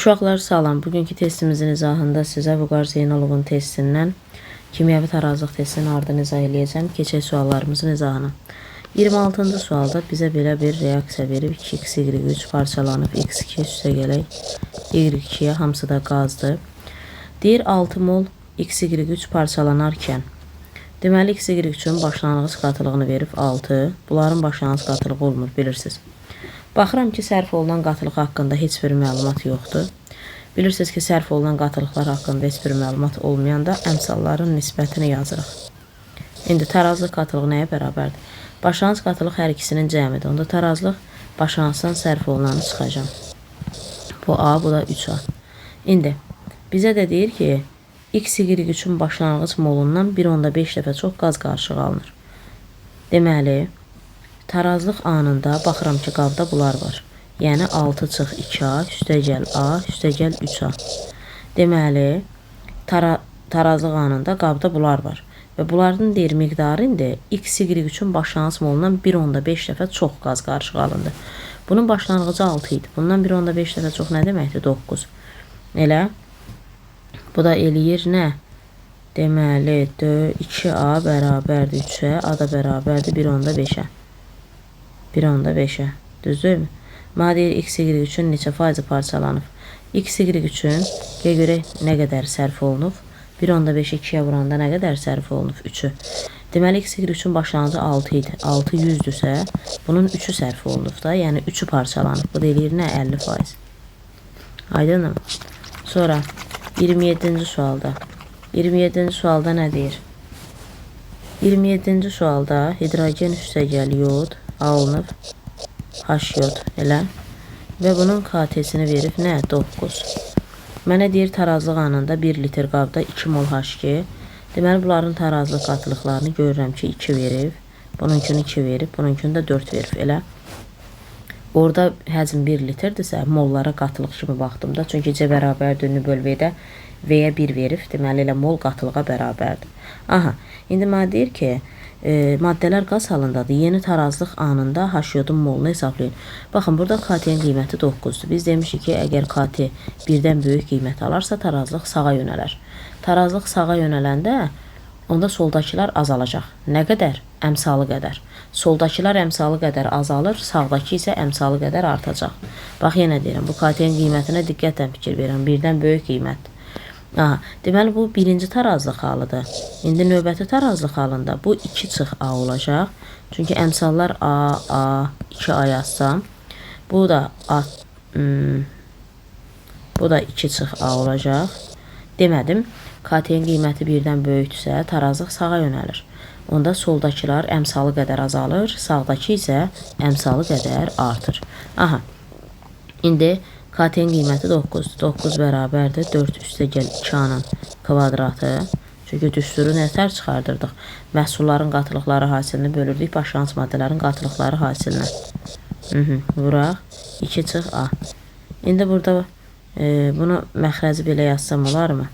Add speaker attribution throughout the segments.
Speaker 1: Uşaqlar salam. Bugünkü testimizin izahında sizə Vüqar Zeynalovun testindən kimyəvi tarazlıq testinin ardını izah eləyəcəm. Keçək suallarımızın izahına. 26-cı sualda bizə belə bir reaksiya verib. 2x, y3 parçalanıb x2 üstə gələk y2-yə, hamısı da qazdır. Deyir 6 mol x, y3 parçalanarkən deməli x, y3-ün başlanğıc qatılığını verib 6. Bunların başlanğıc qatılığı olmur, bilirsiniz. Baxıram ki, sərf olunan qatılıq haqqında heç bir məlumat yoxdur. Bilirsiniz ki, sərf olunan qatılıqlar haqqında heç bir məlumat olmayanda əmsalların nisbətini yazırıq. İndi tarazlıq qatılığı nəyə bərabərdir? Başlanğıc qatılıq hər ikisinin cəmidir. Onda tarazlıq başlanğıcdan sərf olunanı çıxacam. Bu A, bu da 3A. İndi bizə də deyir ki, x, y3-ün başlanğıc molundan 1,5 dəfə çox qaz qarışığı alınır. Deməli, tarazlıq anında baxıram ki, qabda bunlar var. Yəni 6 çıx 2A, üstəgəl A, üstəgəl 3A. Deməli, tarazlıq anında qabda bunlar var. Və bunların deyir miqdarı indi x, y3-ün başlanğıc molundan 1,5 dəfə çox qaz qarışığı alındı. Bunun başlanğıcı 6 idi. Bundan 1,5 dəfə çox nə deməkdir? 9. Elə. Bu da eləyir nə? Deməli, 2A bərabərdir 3-ə, A da bərabərdir 1,5-ə. 1,5-ə. Düzdürmü? Mənə deyir x, y3-ün neçə faizi parçalanıb? X, y3-ün görək nə qədər sərf olunub? 1,5-ə 2-yə vuranda nə qədər sərf olunub? 3-ü. Deməli, x, y3-ün başlanğıcı 6 idi. 6 100-dürsə, bunun 3-ü sərf olunub da. Yəni 3-ü parçalanıb. Bu da eləyir nə? 50%. Aydınmı? Sonra 27-ci sualda. 27-ci sualda nə deyir? 27-ci sualda hidrogen üstəgəl yod alınıb. H-yod elə. Və bunun KT-sini verib nə? 9. Mənə deyir tarazlıq anında 1 litr qabda 2 mol H2. Deməli, bunların tarazlıq qatılıqlarını görürəm ki, 2 verib. Bununkini 2 verib. Bununkini də 4 verib elə. Orada həcm 1 litrdirsə, mollara qatılıq kimi baxdımda. Çünki C bərabərdir ünlü bölvədə V-yə 1 verib. Deməli, elə mol qatılığa bərabərdir. Aha, indi mənə deyir ki, maddələr qaz halındadır. Yeni tarazlıq anında H-yodun molunu hesablayın. Baxın, burada KT-nin qiyməti 9-dur. Biz demişik ki, əgər KT birdən böyük qiymət alarsa, tarazlıq sağa yönələr. Tarazlıq sağa yönələndə, onda soldakılar azalacaq. Nə qədər? Əmsalı qədər. Soldakılar əmsalı qədər azalır, sağdakı isə əmsalı qədər artacaq. Bax, yenə deyirəm, bu KT-nin qiymətinə diqqətlə fikir verin. Birdən böyük qiymət. Aha, deməli, bu birinci tarazlıq halıdır. İndi növbəti tarazlıq halında bu 2 çıx A olacaq. Çünki əmsallar A, A, 2A yazsam. Bu da 2 çıx A olacaq. Demədim, KT-nin qiyməti birdən böyükdürsə, tarazlıq sağa yönəlir. Onda soldakılar əmsalı qədər azalır, sağdakı isə əmsalı qədər artır. Aha, indi KT-nin qiyməti 9. 9 bərabərdir 4 üstəgəl 2A-nın kvadratı. Çünki düsturu nətər çıxardırdıq? Məhsulların qatılıqları hasilini bölürdük başlanğıc maddələrin qatılıqları hasilinə. Vuraq. 2 çıx A. İndi burada bunu məxrəzi belə yazsam olarmı?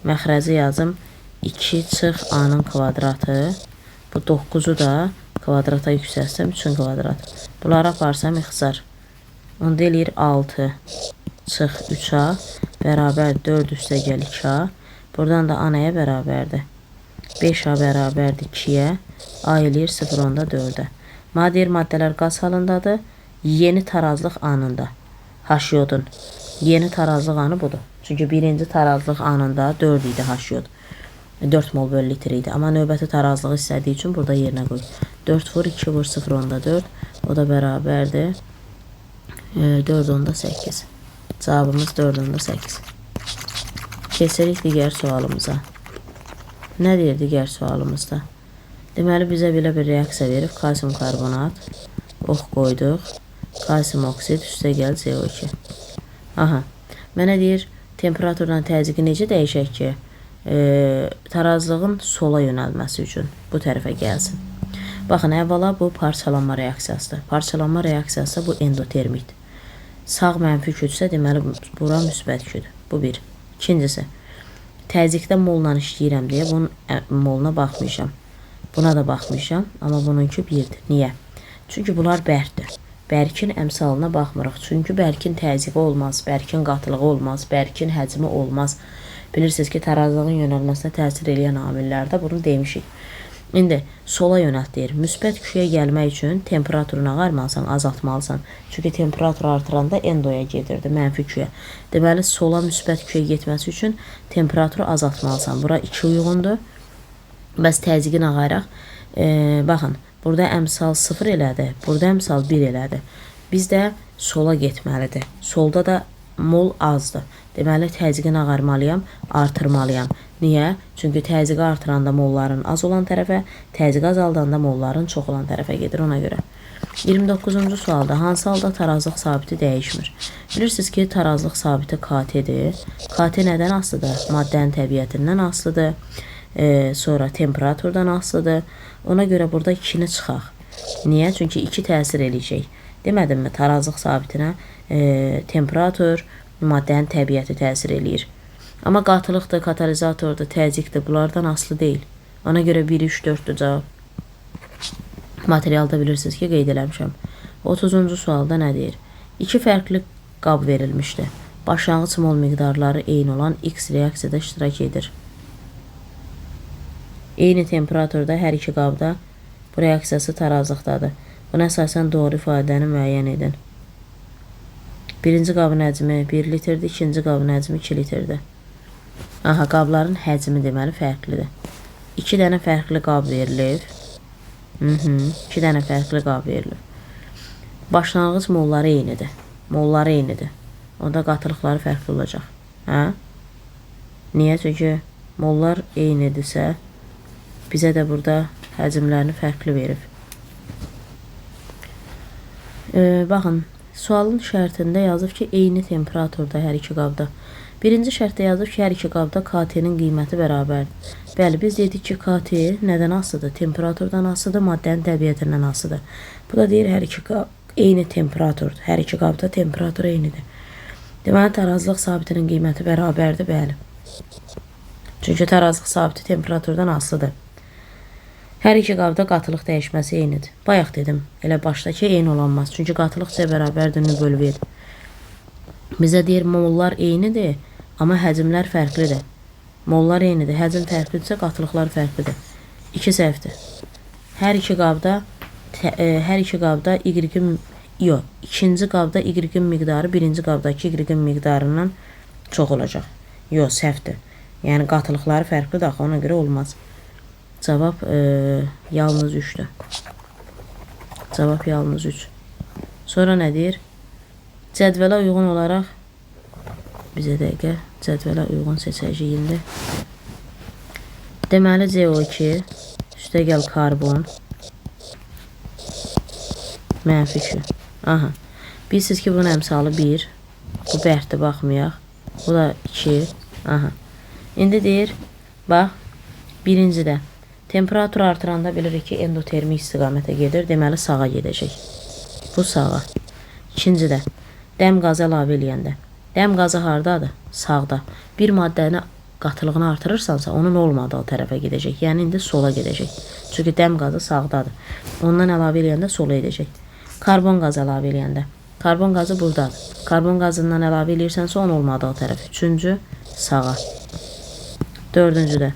Speaker 1: Məxrəzi yazım 2 çıx A-nın kvadratı. Bu 9-u da kvadrata yüksəlsəm 3-ün kvadratı. Bunları aparsam ixtisar. Onda eləyir 6 çıx 3A bərabər 4 üstəgəl 2A. Buradan da A nəyə bərabərdir? 5A bərabərdir 2-yə. A eləyir 0,4-ə. Mənə deyir maddələr qaz halındadır. Yeni tarazlıq anında. H-yodun. Yeni tarazlıq anı budur. Çünki birinci tarazlıq anında 4 idi H-yod. 4 mol bölü litr idi. Amma növbəti tarazlığı istədiyi üçün burada yerinə qoy. 4 vur 2 vur 0,4. O da bərabərdir 4,8. Cavabımız 4,8. Keçirik digər sualımıza. Nə deyir digər sualımızda? Deməli, bizə belə bir reaksiya verib. Kalsium karbonat. Ox qoyduq. Kalsium oksid üstəgəl CO2. Aha. Mənə deyir, temperaturdan təzyiqi necə dəyişək ki, tarazlığın sola yönəlməsi üçün bu tərəfə gəlsin. Baxın, əvvəla bu parçalanma reaksiyasıdır. Parçalanma reaksiyası bu endotermikdir. Sağ mənfi küdsə, deməli, bura müsbət küdür. Bu bir. İkincisi, təzyiqdə molla işləyirəm deyə bunun moluna baxmayacam. Buna da baxmayacam, amma bununki 1-dir. Niyə? Çünki bunlar bərkdir. bərkin əmsalına baxmırıq. Çünki bərkin təzyiqi olmaz, bərkin qatılığı olmaz, bərkin həcmi olmaz. Bilirsiniz ki, tarazlığın yönəlməsinə təsir edən amillərdə bunu demişik. İndi sola yönəltdir. Müsbət küçəyə gəlmək üçün temperaturunu ağarmalısan, azaltmalısan. Çünki temperatur artıranda endoya gedirdi, mənfi küçəyə. Deməli, sola müsbət küçəyə getməsi üçün temperaturu azaltmalısan. Bura 2 uyğundur. Bəs təzyiqini ağaraq, baxın, burada əmsal 0 elədi, burada əmsal 1 elədi. Biz də sola getməlidir. Solda da mol azdır. Deməli, təzyiqini ağarmalıyam, artırmalıyam. Niyə? Çünki təzyiqi artıranda molların az olan tərəfə, təzyiqi azaldanda molların çox olan tərəfə gedir ona görə. 29-cu sualda hansı halda tarazlıq sabiti dəyişmir? Bilirsiniz ki, tarazlıq sabiti KT-dir. KT nədən asılıdır? Maddənin təbiətindən asılıdır. Sonra temperaturdan asılıdır. Ona görə burada 2-ni çıxaq. Niyə? Çünki 2 təsir eləyəcək. Demədim mi? Tarazlıq sabitinə temperatur, maddənin təbiəti təsir eləyir. Amma qatılıqdır, katalizatordur, təzyiqdir, bunlardan asılı deyil. Ona görə 1, 3, 4-dür cavab. Materialda bilirsiniz ki, qeyd eləmişəm. 30-cu sualda nə deyir? 2 fərqli qab verilmişdir. Başlanğıc mol miqdarları eyni olan X reaksiyada iştirak edir. Eyni temperaturda hər iki qabda bu reaksiyası tarazlıqdadır. Buna əsasən doğru ifadəni müəyyən edin. Birinci qabın həcmi 1 litrdir, ikinci qabın həcmi 2 litrdir. Aha, qabların həcmi deməli fərqlidir. 2 dənə fərqli qab verilib. 2 dənə fərqli qab verilib. Başlanğıc molları eynidir. Molları eynidir. Onda qatılıqları fərqli olacaq. Hə? Niyə? Çünki mollar eynidirsə, bizə də burada həcmlərini fərqli verib. Baxın, sualın şərtində yazıb ki, eyni temperaturda hər iki qabda. Birinci şərtdə yazıb ki, hər iki qabda KT-nin qiyməti bərabərdir. Bəli, biz dedik ki, KT nədən asılıdır? Temperaturdan asılıdır, maddənin təbiətindən asılıdır. Bu da deyir, hər iki qab eyni temperaturdur. Hər iki qabda temperatur eynidir. Deməli, tarazlıq sabitinin qiyməti bərabərdir, bəli. Çünki tarazlıq sabiti temperaturdan asılıdır. Hər iki qabda qatılıq dəyişməsi eynidir. Bayaq dedim, elə başdakı eyni olanmaz. Çünki qatılıq C bərabərdir nü/V-dir. Bizə deyir, mollar eynidir, amma həcmlər fərqlidir. Mollar eynidir, həcm fərqlidirsə, qatılıqlar fərqlidir. 2 səhvdir. Hər iki qabda Y-in, yox, ikinci qabda Y-in miqdarı birinci qabdakı Y-in miqdarından çox olacaq. Yox, səhvdir. Yəni, qatılıqları fərqlidir, axı, ona görə olmaz. Cavab yalnız 3'dür. Cavab yalnız 3. Sonra nə deyir? Cədvələ uyğun olaraq bizə dəqiqə cədvələ uyğun seçəcəyində. Deməli CO2 üstə gəl karbon -2. Aha. Bilirsiniz ki, bunun əmsalı 1. Bu bərtdir, baxmayaq. Bu da 2. Aha. İndi deyir, bax, birincidə temperatur artıranda bilirik ki, endotermik istiqamətə gedir. Deməli, sağa gedəcək. Bu sağa. İkincidə, dəm qazı əlavə eləyəndə. Dəm qazı hardadır? Sağda. Bir maddəni qatılığını artırırsansa, onun olmadığı tərəfə gedəcək. Yəni, indi sola gedəcək. Çünki dəm qazı sağdadır. Ondan əlavə eləyəndə sola edəcək. Karbon qazı əlavə eləyəndə. Karbon qazı buradadır. Karbon qazından əlavə eləyirsənsə, onun olmadığı tərəf. Üçüncü, sağa. Dördüncüdə,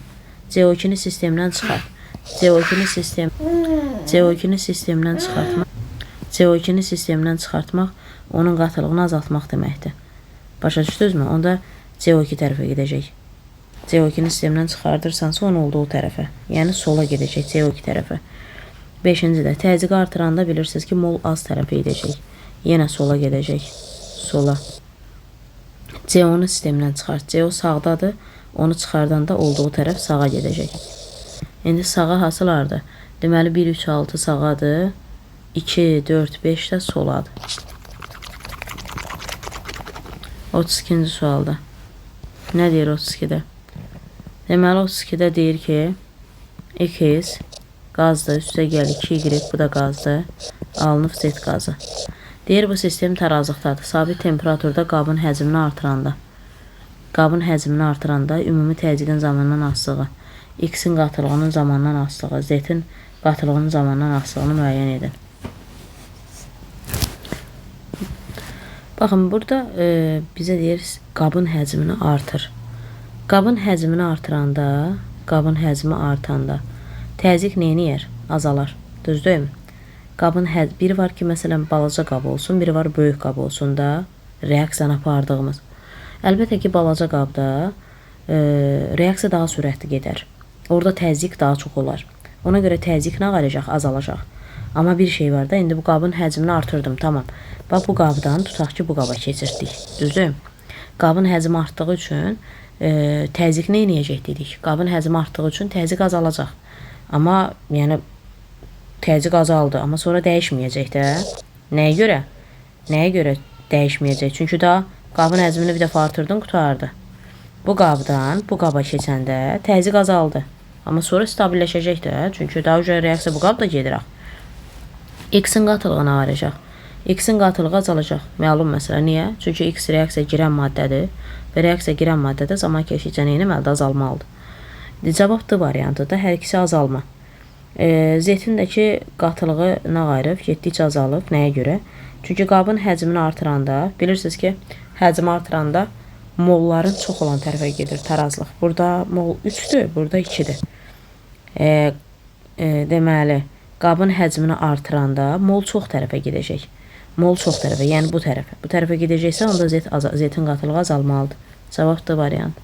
Speaker 1: CO2-ni sistemdən çıxart. CO2-ni sistemdən çıxartmaq onun qatılığını azaltmaq deməkdir. Başa düşdünüzmü? Onda CO2 tərəfə gedəcək. CO2-ni sistemdən çıxardırsansa, onun olduğu tərəfə. Yəni, sola gedəcək CO2 tərəfə. 5-cidə, təzyiqi artıranda bilirsiniz ki, mol az tərəfə gedəcək. Yenə sola gedəcək. Sola. CO-nu sistemdən çıxart. CO sağdadır. Onu çıxardanda olduğu tərəf sağa gedəcək. İndi sağa hasılardır. Deməli, 1, 3, 6 sağadır. 2, 4, 5 də soladır. 32-ci sualda. Nə deyir 32-də? Deməli, 32-də deyir ki, X qazdır, üstə gəl 2Y, bu da qazdır. Alınıb Z qazı. Deyir, bu sistem tarazlıqdadır. Sabit temperaturda qabın həcmini artıranda. Qabın həcmini artıranda ümumi təzyiqin zamandan asılığı, X-in qatılığının zamandan asılığı, Z-in qatılığının zamandan asılığını müəyyən edin. Baxın, burada bizə deyir qabın həcmini artır. Qabın həcmini artıranda, qabın həcmi artanda təzyiq neyniyər? Azalar. Düzdürmü? Qabın biri var ki, məsələn, balaca qab olsun, biri var böyük qab olsun da reaksiyanı apardığımız. Əlbəttə ki, balaca qabda reaksiya daha sürətli gedər. Orada təzyiq daha çox olar. Ona görə təzyiq nə qalacaq? Azalacaq. Amma bir şey var da, indi bu qabın həcmini artırdım, tamam. Bax, bu qabdan tutaq ki, bu qaba keçirdik. Düzdür? Qabın həcmi artdığı üçün təzyiq nə edəcək dedik? Qabın həcmi artdığı üçün təzyiq azalacaq. Amma yəni təzyiq azaldı, amma sonra dəyişməyəcək də. Nəyə görə? Nəyə görə dəyişməyəcək? Çünki daha qabın həcmini bir dəfə artırdın, qutardı. Bu qabdan bu qaba keçəndə təzyiq azaldı. Amma sonra stabilləşəcək də. Çünki daha uca reaksiya bu qabda gedir. X-in qatılığına varacaq. X-in qatılığı azalacaq. Məlum məsələ. Niyə? Çünki X reaksiya girən maddədir. Və reaksiya girən maddədə zaman keçdikcə nə etməlidir? Azalmalıdır. Cavab D variantıdır. Hər ikisi azalma. Z-in də ki, qatılığı nə qayırıb? Getdikcə azalıb. Nəyə görə? Çünki qabın həcmini artıranda, bilirsiniz ki, həcmi artıranda molların çox olan tərəfə gedir tarazlıq. Burada mol 3-dür, burada 2-dir. Deməli, qabın həcmini artıranda mol çox tərəfə gedəcək. Mol çox tərəfə, yəni bu tərəfə. Bu tərəfə gedəcəksə, onda Z-in qatılığı azalmalıdır. Cavab D variant.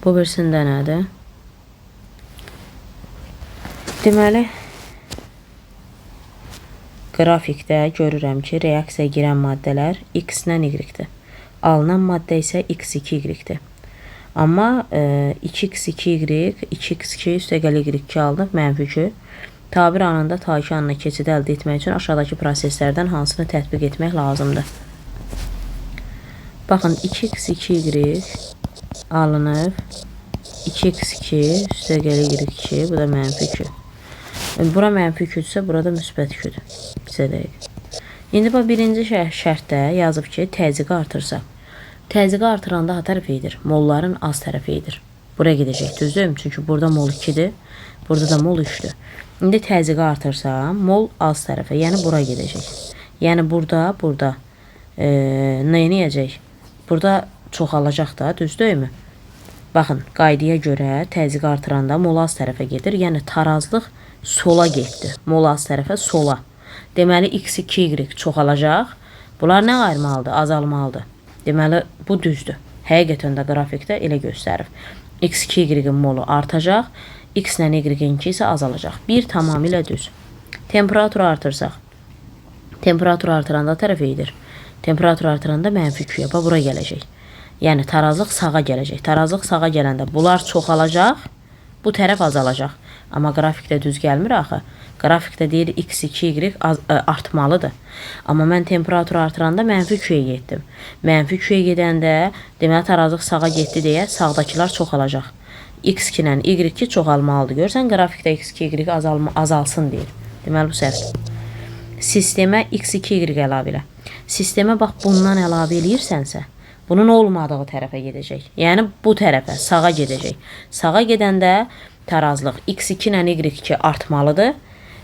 Speaker 1: Bu birisində nədir? Deməli, qrafikdə görürəm ki, reaksiya girən maddələr X-lə Y-dir. Alınan maddə isə X2Y-dir. Amma 2x2y, 2x2 üstəgəl y2 alınıb, -2. Tabir anında ta-2 anına keçidi əldə etmək üçün aşağıdakı proseslərdən hansını tətbiq etmək lazımdır? Baxın, 2x2y alınıb, 2x2 üstəgəl y2, bu da -2. Bura -2-dürsə, burada müsbət 2-dür. Bizə deyək. İndi bu birinci şərtdə yazıb ki, təzyiqi artırsa. Təzyiqi artıranda ha tərəfə edir. Molların az tərəfə edir. Buraya gedəcək, düzdür? Çünki burada mol 2-dir. Burada da mol 3-dür. İndi təzyiqi artırsa, mol az tərəfə, yəni bura gedəcək. Yəni burada nə edəcək? Burada çoxalacaq da, düzdürmü? Baxın, qaydaya görə təzyiqi artıranda mol az tərəfə gedir. Yəni tarazlıq sola getdi. Mol az tərəfə sola. Deməli, X2Y çoxalacaq. Bunlar nə ayırmalıdır? Azalmalıdır. Deməli, bu düzdür. Həqiqətən də qrafikdə elə göstərir. X2Y-in molu artacaq, X-lə Y-inki isə azalacaq. Bir tamamilə düz. Temperaturu artırsaq. Temperaturu artıranda tərəfə edir. Temperatur artıranda -2-yə, bura gələcək. Yəni, tarazlıq sağa gələcək. Tarazlıq sağa gələndə bunlar çoxalacaq, bu tərəf azalacaq. Amma qrafikdə düz gəlmir axı. Qrafikdə deyir X2Y artmalıdır. Amma mən temperaturu artıranda -2-yə getdim. -2-yə gedəndə deməli tarazlıq sağa getdi deyə sağdakılar çoxalacaq. X2 ilə Y2 çoxalmalıdır. Görsən qrafikdə X2Y azalsın deyir. Deməli bu səhvdir. Sistemə X2Y əlavə elə. Sistemə bax bundan əlavə eləyirsənsə, bunun olmadığı tərəfə gedəcək. Yəni bu tərəfə, sağa gedəcək. Sağa gedəndə tarazlıq X2 ilə Y2 artmalıdır.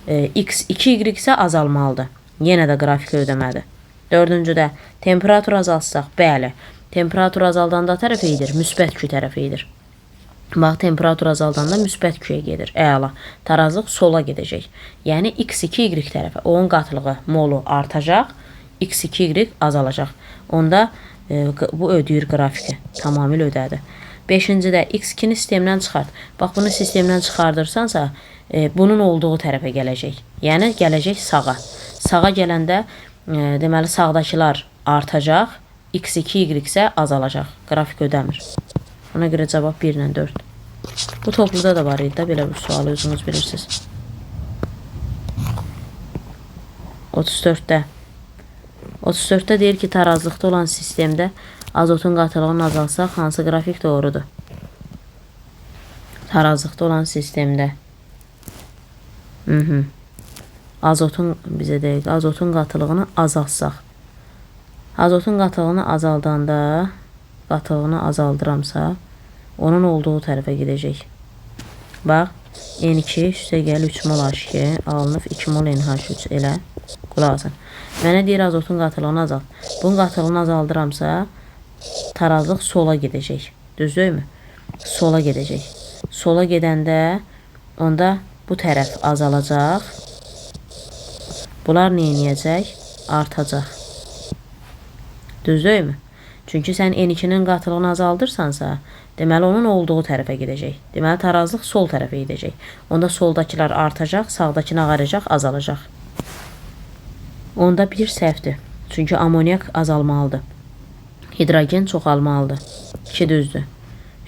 Speaker 1: X2Y isə azalmalıdır. Yenə də qrafik ödəmədir. Dördüncüdə temperatur azalsaq, bəli. Temperatur azaldanda tərəfə edir, müsbət 2 tərəfə edir. Bax, temperatur azaldanda müsbət 2-yə gedir. Əla. Tarazlıq sola gedəcək. Yəni X2Y tərəfə. Onun qatılığı, molu artacaq, X2Y azalacaq. Onda bu ödəyir qrafiki. Tamamilə ödədir. Beşincidə X2-ni sistemdən çıxart. Bax, bunu sistemdən çıxardırsansa, bunun olduğu tərəfə gələcək. Yəni, gələcək sağa. Sağa gələndə, deməli, sağdakılar artacaq, X2Y isə azalacaq. Qrafik ödəmir. Ona görə cavab 1 ilə 4. Bu topluda da var idi də, belə bir sualı özünüz bilirsiniz. 34-də. 34-də deyir ki, tarazlıqda olan sistemdə azotun qatılığını azalsaq, hansı qrafik doğrudur? Tarazlıqda olan sistemdə. Azotun, bizə deyək, azotun qatılığını azalsaq. Azotun qatılığını azaldanda, qatılığını azaldıramsa, onun olduğu tərəfə gedəcək. Bax, N2 üstə gəl 3 mol H2 alınıb 2 mol NH3 elə. Qulaq asın. Mənə deyir azotun qatılığını azalt. Bunun qatılığını azaldıramsa tarazlıq sola gedəcək. Düzdürmü? Sola gedəcək. Sola gedəndə onda bu tərəf azalacaq. Bunlar nə edəcək? Artacaq. Düzdürmü? Çünki sən N2-nin qatılığını azaldırsansa, deməli onun olduğu tərəfə gedəcək. Deməli tarazlıq sol tərəfə gedəcək. Onda soldakılar artacaq, sağdakını ağaracaq, azalacaq. Onda bir səhvdir. Çünki amoniak azalmalıdır. Hidrogen çoxalmalıdır. 2 düzdür.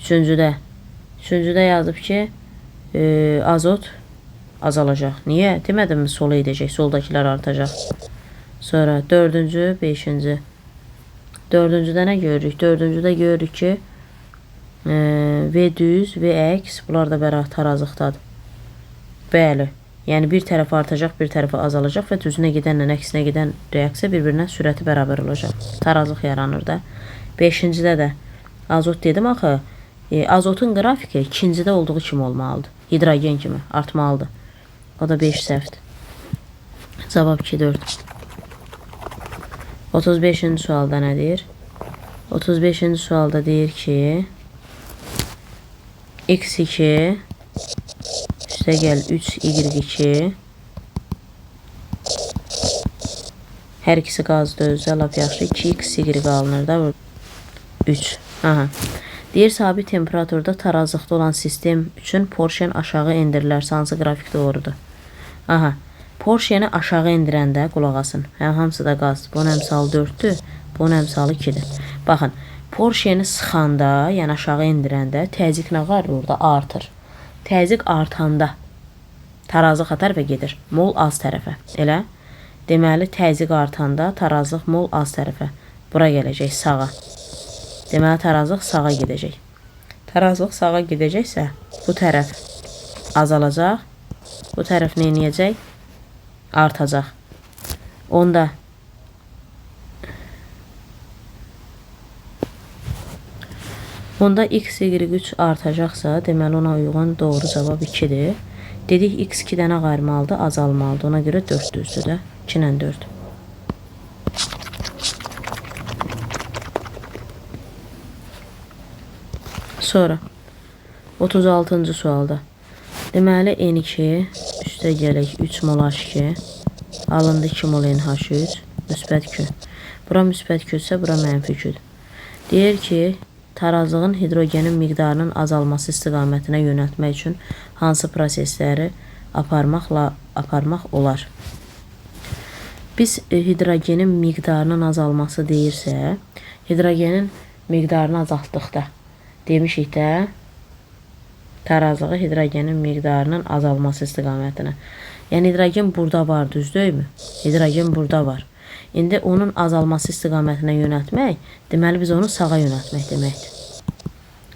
Speaker 1: Üçüncüdə yazıb ki, azot azalacaq. Niyə? Demədim mi sola edəcək, soldakılar artacaq. Sonra dördüncü, beşinci. Dördüncüdə nə görürük? Dördüncüdə görürük ki, V düz, V əks, bunlar da bərabər tarazlıqdadır. Bəli. Yəni bir tərəf artacaq, bir tərəf azalacaq və düzünə gedənlə əksinə gedən reaksiya bir-birinə sürəti bərabər olacaq. Tarazlıq yaranır da. Beşincidə də azot dedim axı, azotun qrafiki ikincidə olduğu kimi olmalıdır. Hidrogen kimi artmalıdır. O da 5 səhvdir. Cavab 2-4. 35-ci sualda nə deyir? 35-ci sualda deyir ki, x2 üstə gəl 3y2 hər ikisi qazdır özü lap yaxşı 2x alınır da 3. Aha. Deyir sabit temperaturda tarazlıqda olan sistem üçün Porşen aşağı endirilərsə hansı qrafik doğrudur? Aha. Porşeni aşağı endirəndə qulaq asın. Hamısı da qazdır. Bunun əmsalı 4-dür. Bunun əmsalı 2-dir. Baxın. Porşeni sıxanda, yəni aşağı endirəndə təzyiq nə var orada? Artır. Təzyiq artanda tarazlıq atar və gedir. Mol az tərəfə. Elə? Deməli, təzyiq artanda tarazlıq mol az tərəfə. Bura gələcək, sağa. Deməli, tarazlıq sağa gedəcək. Tarazlıq sağa gedəcəksə, bu tərəf azalacaq. Bu tərəf nə edəcək? Artacaq. Onda x, y3 artacaqsa, deməli ona uyğun doğru cavab 2-dir. Dedik x 2-dən ağarmalıdır, azalmalıdır. Ona görə 4 düzdür də. 2 ilə 4. Sonra 36-cı sualda. Deməli N2 üstə gələk 3 mol H2 alındı 2 mol NH3 müsbət kü. Bura müsbət küsə, bura mənfi küdür. Deyir ki, tarazlığın hidrogenin miqdarının azalması istiqamətinə yönəltmək üçün hansı prosesləri aparmaq olar? Biz hidrogenin miqdarının azalması deyirsə, hidrogenin miqdarını azaltdıqda demişik də, tarazlığı hidrogenin miqdarının azalması istiqamətinə. Yəni hidrogen burada var, düzdürmü? Hidrogen burada var. İndi onun azalması istiqamətinə yönəltmək, deməli biz onu sağa yönəltmək deməkdir.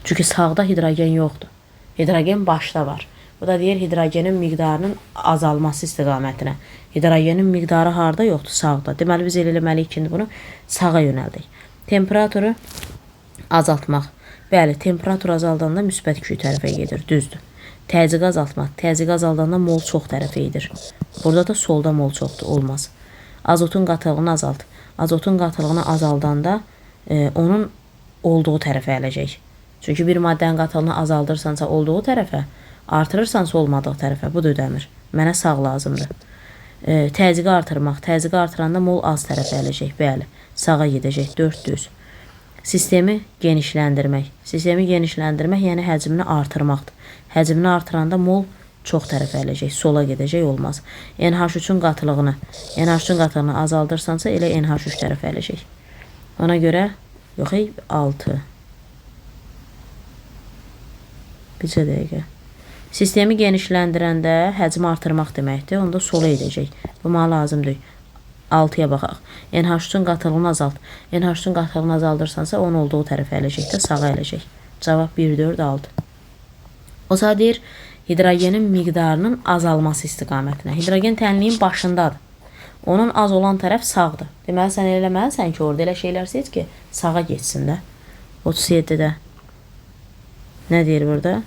Speaker 1: Çünki sağda hidrogen yoxdur. Hidrogen başda var. Bu da deyir hidrogenin miqdarının azalması istiqamətinə. Hidrogenin miqdarı harda yoxdur? Sağda. Deməli biz eləməliyik ki, bunu sağa yönəldik. Temperaturu azaltmaq. Bəli, temperatur azaldanda müsbət Q tərəfə gedir, düzdür. Təzyiq azaltmaq. Təzyiq azaldanda mol çox tərəfə gedir. Burada da solda mol çoxdur, olmaz. Azotun qatılığını azalt. Azotun qatılığını azaldanda onun olduğu tərəfə ələcək. Çünki bir maddənin qatılığını azaldırsansa olduğu tərəfə, artırırsansa olmadığı tərəfə. Bu da ödəmir. Mənə sağ lazımdır. Təzyiqi artırmaq. Təzyiqi artıranda mol az tərəfə ələcək. Bəli, sağa gedəcək. 4 düz. Sistemi genişləndirmək. Sistemi genişləndirmək, yəni həcmini artırmaqdır. Həcmini artıranda mol çox tərəfə ələcək, sola gedəcək, olmaz. NH3-ün qatılığını azaldırsansa elə NH3 tərəfə ələcək. Ona görə, yox, 6. Bircə dəqiqə. Sistemi genişləndirəndə həcmi artırmaq deməkdir, onda sola edəcək. Bu mənə lazımdır. 6-ya baxaq. NH3-ün qatılığını azalt. NH3-ün qatılığını azaldırsansa onun olduğu tərəfə ələcək də sağa ələcək. Cavab 1, 4, 6. O zaman deyir, hidrogenin miqdarının azalması istiqamətinə. Hidrogen tənliyin başındadır. Onun az olan tərəf sağdır. Deməli, sən eləməlisən ki, orada elə şeylər seç ki, sağa geçsin də. 37-də. Nə deyir burada?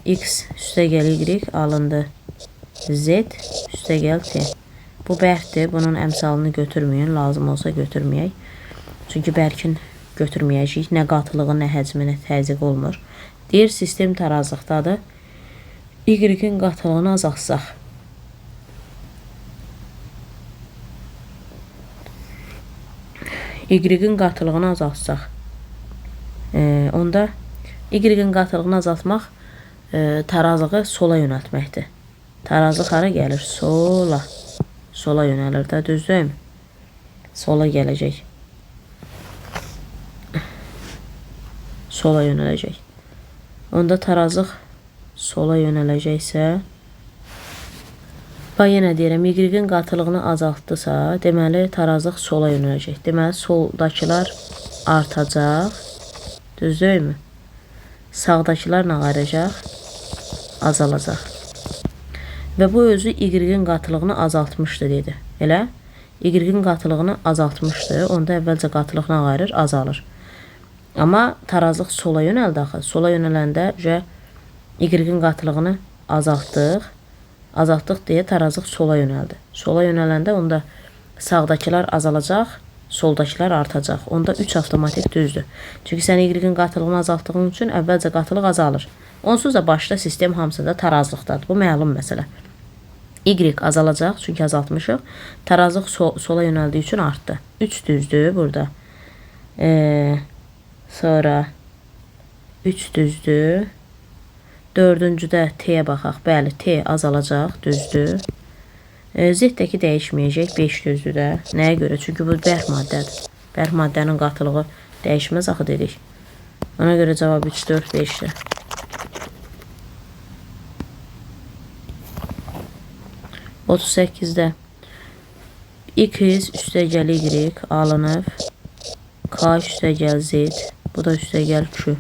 Speaker 1: X üstəgəl Y alındı. Z üstəgəl T. Bu bərkdir. Bunun əmsalını götürməyin. Lazım olsa götürməyək. Çünki bərkin götürməyəcəyik. Nə qatılığı, nə həcmi, nə təzyiq olmur. Deyir, sistem tarazlıqdadır. Y-in qatılığını azaltsaq. Y-in qatılığını azaltsaq. Onda Y-in qatılığını azaltmaq tarazlığı sola yönəltməkdir. Tarazlıq hara gəlir? Sola. Sola yönəlir də, düzdürmü? Sola gələcək. Sola yönələcək. Onda tarazlıq sola yönələcəksə, yenə deyirəm, Y-in qatılığını azaltdısa, deməli tarazlıq sola yönələcək. Deməli soldakılar artacaq, düzdürmü? Sağdakılar nə qaracaq? Azalacaq. Və bu özü Y-in qatılığını azaltmışdı dedi. Elə? Y-in qatılığını azaltmışdı. Onda əvvəlcə qatılıq nə qarır? Azalır. Amma tarazlıq sola yönəldi axı. Sola yönələndə Y-in qatılığını azaltdıq. Azaltdıq deyə tarazlıq sola yönəldi. Sola yönələndə onda sağdakılar azalacaq, soldakılar artacaq. Onda 3 avtomatik düzdür. Çünki sən Y-in qatılığını azaltdığın üçün əvvəlcə qatılıq azalır. Onsuz da başda sistem hamısında tarazlıqdadır. Bu məlum məsələ. Y azalacaq, çünki azaltmışıq. Tarazlıq sola yönəldiyi üçün artdı. 3 düzdür burada. Sonra 3 düzdür. Dördüncüdə T'yə baxaq. Bəli, T azalacaq, düzdür. Z-dəki dəyişməyəcək, 5 düzdür də. Nəyə görə? Çünki bu bərk maddədir. Bərk maddənin qatılığı dəyişməz axı dedik. Ona görə cavab 3, 4, 5-dir. 38-də X üstəgəl Y alınıb. K üstəgəl Z. Bu da üstəgəl Q.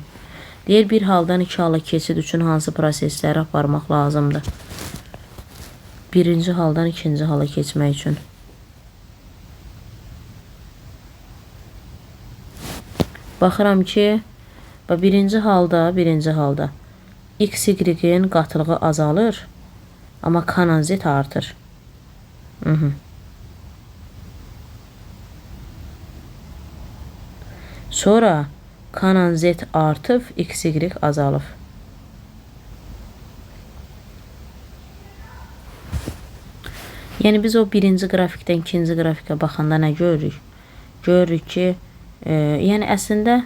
Speaker 1: Deyir, bir haldan iki hala keçid üçün hansı prosesləri aparmaq lazımdır? Birinci haldan ikinci hala keçmək üçün. Baxıram ki, birinci halda X, Y-in qatılığı azalır, amma K-la Z artır. Sonra K-la Z artıb, X, Y azalıb. Yəni biz o birinci qrafikdən ikinci qrafikə baxanda nə görürük? Görürük ki, yəni əslində,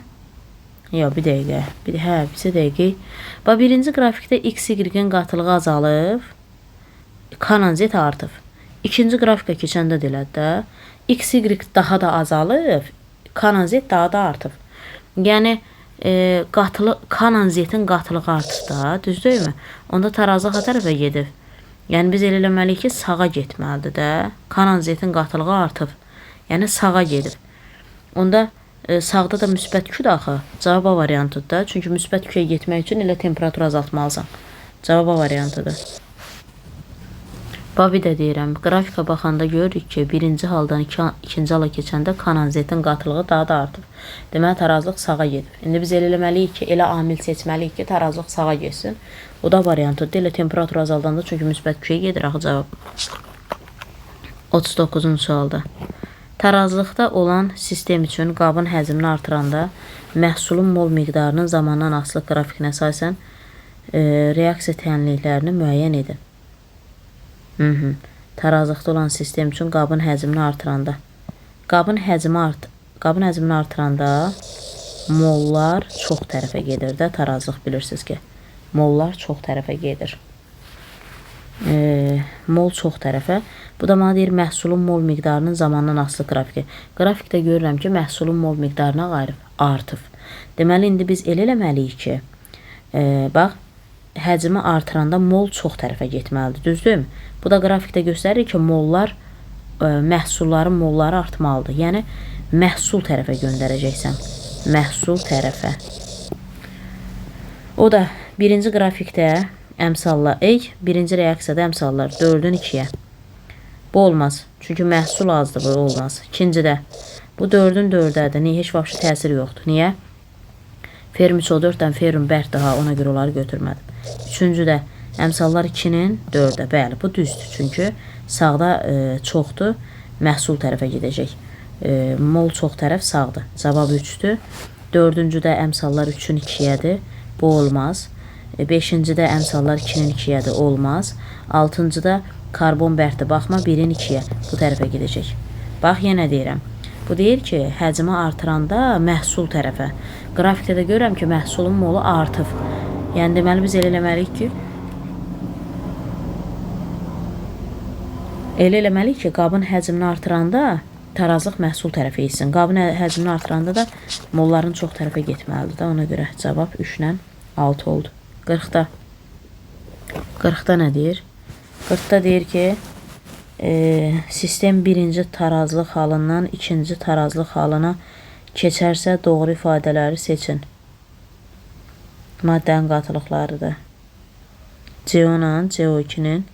Speaker 1: bir dəqiqə, bir dəqiqə. Birinci qrafikdə X, Y-in qatılığı azalıb, K-la Z artıb. İkinci qrafikə keçəndə delədi də, X, Y daha da azalıb, K-la Z daha da artıb. Yəni, K-la Z-in qatılığı artıb da, düzdürmü? Onda tarazlıq ha tərəfə gedib. Yəni, biz elə eləməliyik ki, sağa getməlidir də. K-la Z-in qatılığı artıb. Yəni, sağa gedib. Onda sağda da müsbət Q daxı. Cavab A variantıdır da. Çünki müsbət Q-yə getmək üçün elə temperatur azaltmalısan. Cavab A variantıdır. Bir də deyirəm, qrafika baxanda görürük ki, birinci haldan ikinci hala keçəndə K-la Z-in qatılığı daha da artıb. Deməli, tarazlıq sağa gedib. İndi biz elə eləməliyik ki, elə amil seçməliyik ki, tarazlıq sağa getsin. O da variantıdır. Elə temperatur azaldanda, çünki müsbət Q-yə gedir axı cavab. 39-cu sualda. Tarazlıqda olan sistem üçün qabın həcmini artıranda məhsulun mol miqdarının zamandan asılı qrafikinə əsasən reaksiya tənliklərini müəyyən edin. Tarazlıqda olan sistem üçün qabın həcmini artıranda. Qabın həcmini artıranda mollar çox tərəfə gedir də, tarazlıq bilirsiniz ki. Mollar çox tərəfə gedir. Mol çox tərəfə. Bu da mənə deyir, məhsulun mol miqdarının zamandan asılı qrafiki. Qrafikdə görürəm ki, məhsulun mol miqdarına artıb. Deməli, indi biz elə eləməliyik ki, bax, həcmi artıranda mol çox tərəfə getməlidir, düzdür? Bu da qrafikdə göstərir ki, mollar, məhsulların molları artmalıdır. Yəni, məhsul tərəfə göndərəcəksən. Məhsul tərəfə. O da birinci qrafikdə əmsallar, birinci reaksiyada əmsallar 4-ün 2-yə. Bu olmaz. Çünki məhsul azdır, bu olmaz. İkincidə, bu 4-ün 4-dədir. Heç vaxt təsir yoxdur. Niyə? Ferrum 3 O4-dən ferrum bərk daha, ona görə onları götürmədim. Üçüncüdə əmsallar 2-nin 4-ə. Bəli, bu düzdür. Çünki sağda çoxdur, məhsul tərəfə gedəcək. Mol çox tərəf sağdır. Cavab 3-dür. Dördüncüdə əmsallar 3-ün 2-yədir. Bu olmaz. Beşincidə əmsallar 2-nin 2-yədir. Olmaz. Altıncıda karbon bərkdir. Baxma 1-in 2-yə. Bu tərəfə gedəcək. Bax, yenə deyirəm. Bu deyir ki, həcmi artıranda məhsul tərəfə. Qrafikdə də görürəm ki, məhsulun molu artıb. Yəni, deməli, biz elə eləməliyik ki, qabın həcmini artıranda tarazlıq məhsul tərəfə etsin. Qabın həcmini artıranda da molların çox tərəfə getməlidir. Ona görə cavab 3-lə 6 oldu. 40-da. 40-da nə deyir? 40-da deyir ki, sistem birinci tarazlıq halından ikinci tarazlıq halına keçərsə doğru ifadələri seçin. Maddənin qatılıqlarıdır. CO-la CO2-nin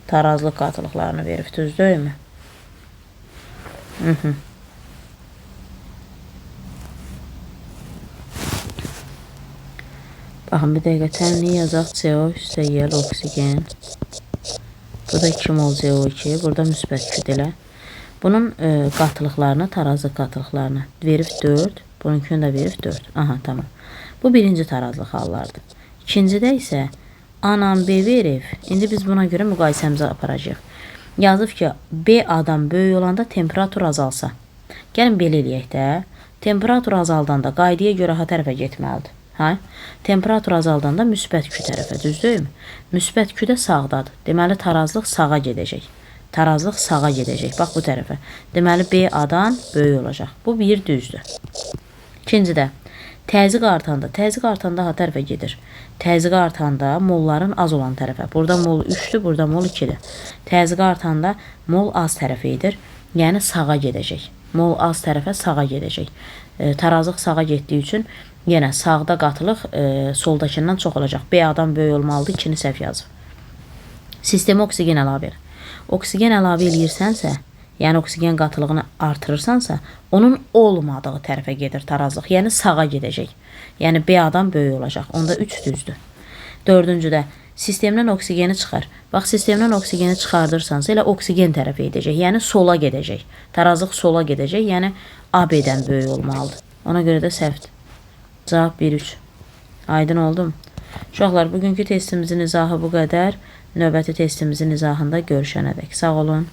Speaker 1: tarazlıq qatılıqlarını verib, düzdürmü? Baxın, bir dəqiqə tənliyi yazaq. CO üstə yel oksigen. Burada 2 mol CO2, burada müsbət kütlə. Bunun qatılıqlarını, tarazlıq qatılıqlarını verib 4, bununkini də verib 4. Aha, tamam. Bu birinci tarazlıq hallardır. İkincidə isə anam B verib. İndi biz buna görə müqayisəmizi aparacağıq. Yazıb ki, B adam böyük olanda temperatur azalsa. Gəlin belə eləyək də. Temperatur azaldanda qaydaya görə ha tərəfə getməlidir. Hə? Temperatur azaldanda müsbət Q tərəfə, düzdürmü? Müsbət Q də sağdadır. Deməli, tarazlıq sağa gedəcək. Tarazlıq sağa gedəcək. Bax, bu tərəfə. Deməli, B adan böyük olacaq. Bu bir düzdür. İkincidə, təzyiq artanda ha tərəfə gedir. Təzyiq artanda molların az olan tərəfə. Burada mol 3-dür, burada mol 2-dir. Təzyiq artanda mol az tərəfə edir. Yəni, sağa gedəcək. Mol az tərəfə sağa gedəcək. Tarazlıq sağa getdiyi üçün yenə sağda qatılıq soldakından çox olacaq. B adam böyük olmalıdır, 2-ni səhv yazıb. Sistemə oksigen əlavə edir. Oksigen əlavə eləyirsənsə, yəni oksigen qatılığını artırırsansa, onun olmadığı tərəfə gedir tarazlıq. Yəni sağa gedəcək. Yəni B adam böyük olacaq. Onda 3 düzdür. Dördüncüdə sistemdən oksigeni çıxar. Bax, sistemdən oksigeni çıxardırsansa, elə oksigen tərəfə edəcək. Yəni sola gedəcək. Tarazlıq sola gedəcək. Yəni AB-dən böyük olmalıdır. Ona görə də səhvdir. Cavab 1-3. Aydın oldum. Uşaqlar, bugünkü testimizin izahı bu qədər. Növbəti testimizin izahında görüşənədək. Sağ olun.